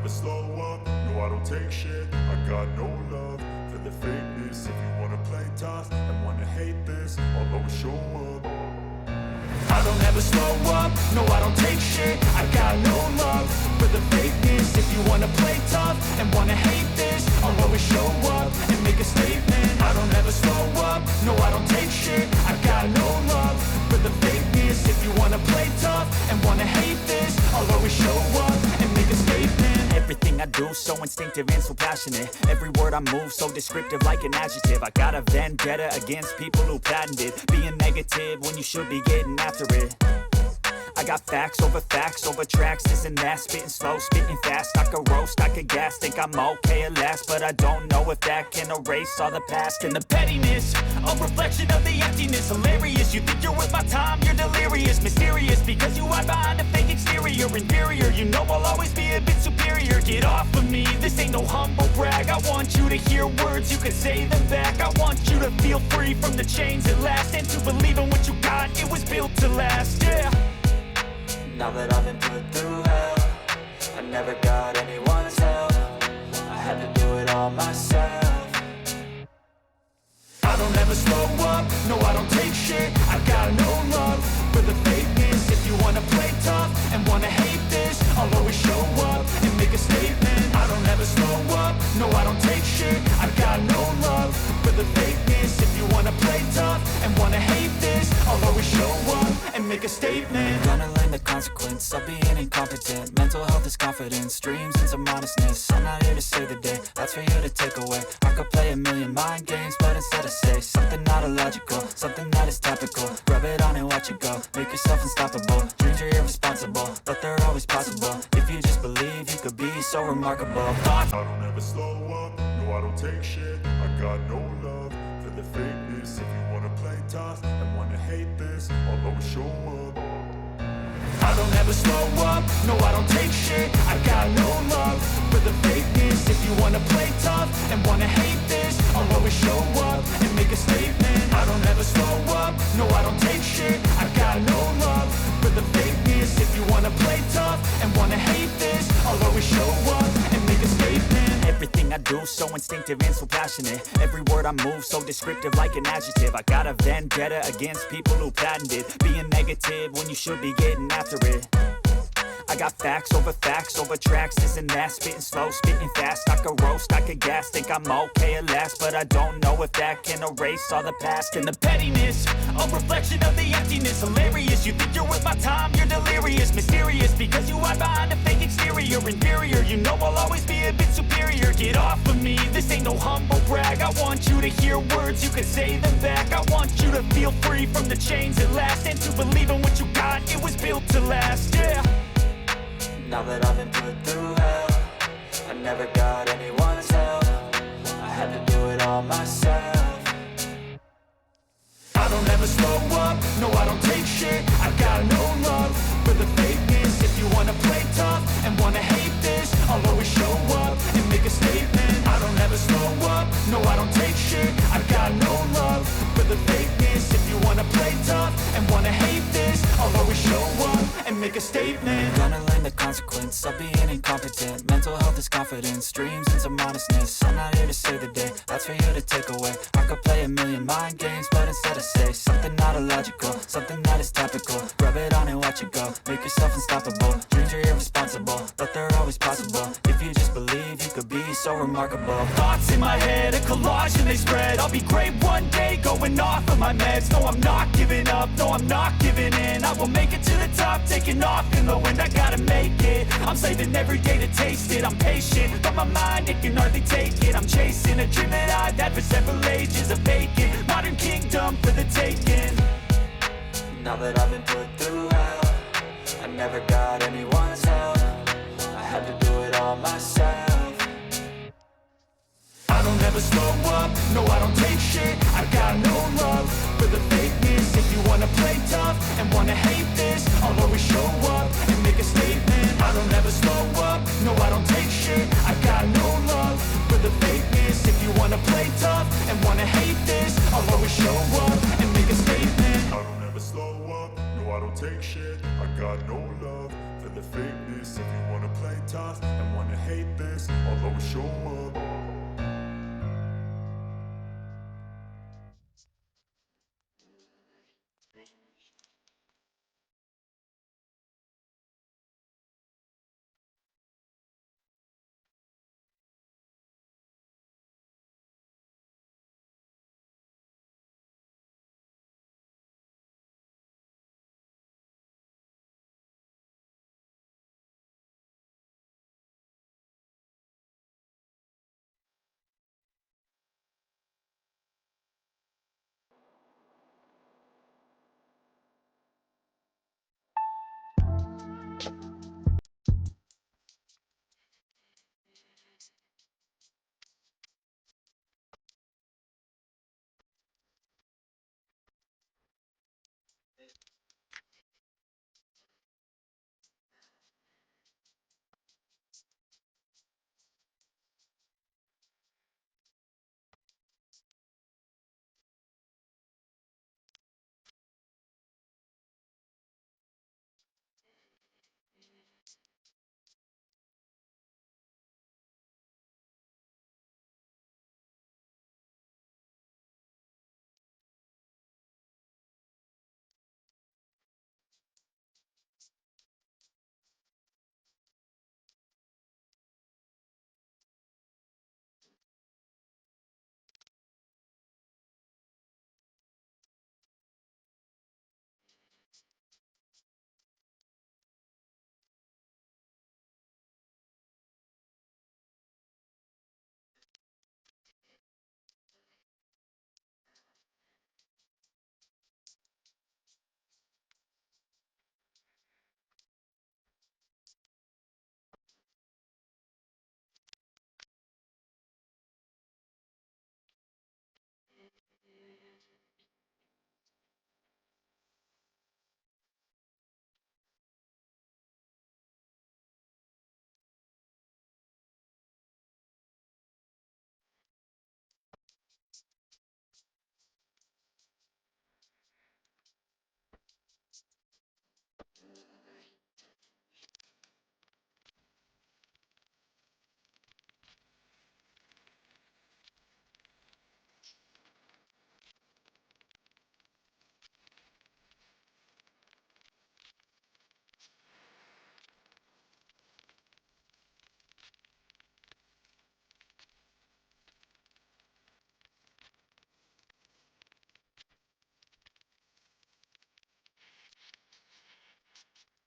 never slow up, no I don't take shit. I got no love for the fakeness. If you wanna play tough and wanna hate this, I'll always show up. I don't ever slow up, no I don't take shit. I got no love for the fakeness. If you wanna play tough and wanna hate this, I'll always show up and make a statement. I don't ever slow up, no I don't take shit. I got no love for the fakeness. If you wanna play tough and wanna hate this, I'll always show up and make a statement. Everything I do so instinctive and so passionate. Every word I move so descriptive like an adjective. I got a vendetta against people who patented being negative when you should be getting after it. I got facts over tracks, this and that. Spitting slow, spitting fast. I could roast, I could gas. Think I'm okay at last, but I don't know if that can erase all the past. And the pettiness, a reflection of the emptiness. Hilarious, you think you're worth my time, you're delirious. Mysterious, because you hide behind a fake exterior. Inferior, you know I'll always be a bit superior. Get off of me, this ain't no humble brag. I want you to hear words, you can say them back. I want you to feel free from the chains at last, and to believe in what you got, it was built to last, yeah. Now that I've been put through hell, I never got anyone's help. I had to do it all myself. I don't ever slow up, no I don't take shit. I got no love for the fakeness. If you wanna play tough and wanna hate this, I'll always show up and make a statement. I don't ever slow up, no I don't take shit. I got no love for the fakeness. If you wanna play tough and wanna hate this, I'll always show up and make a statement. Gonna learn the consequence of being incompetent. Mental health is confidence, dreams and some modestness. I'm not here to save the day, that's for you to take away. I could play a million mind games, but instead I say something not illogical, something that is topical. Rub it on and watch it go, make yourself unstoppable. Dreams are irresponsible, but they're always possible. If you just believe, you could be so remarkable. I don't ever slow up, no I don't take shit. I got no love for the fakeness. If you wanna play tough and wanna hate this, I'll always show up. I don't ever slow up, no I don't take shit. I got no love for the fakeness. If you wanna play tough and wanna hate this, I'll always show up and make a statement. I don't ever slow up, no I don't take shit. I got no love for the fakeness. If you wanna play tough and wanna hate this, I'll always show up and make a statement. Everything I do so instinctive and so passionate. Every word I move so descriptive like an adjective. I got a vendetta against people who patented being negative when you should be getting after it. I got facts over tracks, this and that. Spitting slow, spitting fast. I could roast, I could gas. Think I'm okay at last, but I don't know if that can erase all the past. And the pettiness, a reflection of the emptiness. Hilarious, you think you're worth my time, you're delirious. Mysterious, because you hide behind a fake exterior. Inferior, you know I'll always be a bit superior. Get off of me, this ain't no humble brag. I want you to hear words, you can say them back. I want you to feel free from the chains at last, and to believe in what you got, it was built to last, yeah. Now that I've been put through hell, I never got anyone's help. I had to do it all myself. I don't ever slow up, no I don't take shit. I got no love for the fakeness. If you wanna play tough and wanna hate this, I'll always show up and make a statement. I don't ever slow up, no I don't take shit. I got no love for the fakeness. If you wanna play tough and wanna hate this, I'll always show up and make a statement. Gonna learn the consequence of being incompetent. Mental health is confidence, dreams and some modestness. I'm not here to save the day, that's for you to take away. I could play a million mind games, but instead I say something not illogical, something that is topical. Rub it on and watch it go, make yourself unstoppable. Dreams are irresponsible, but they're always possible. If you just believe, you could be so remarkable. Thoughts in my head, a collage and they spread. I'll be great one day, going off of my meds. No, I'm not giving up, no, I'm not giving in. I will make it to the top, taking off in the wind. I gotta make it, I'm saving every day to taste it. I'm patient, but my mind, it can hardly take it. I'm chasing a dream that I've had for several ages. A vacant, modern kingdom for the taking. Now that I've been put through hell, I never got anyone's help. I had to do it all myself. I don't ever slow up, no I don't take shit. I got no love for the fakeness. If you wanna play tough and wanna hate this, I'll always show up and make a statement. I don't ever slow up, no I don't take shit. I got no love for the fakeness. If you wanna play tough and wanna hate this, I'll always show up and make a statement. I don't ever slow up, no I don't take shit. I got no love for for the fakeness. If you wanna play tough and wanna hate this, I'll always show up.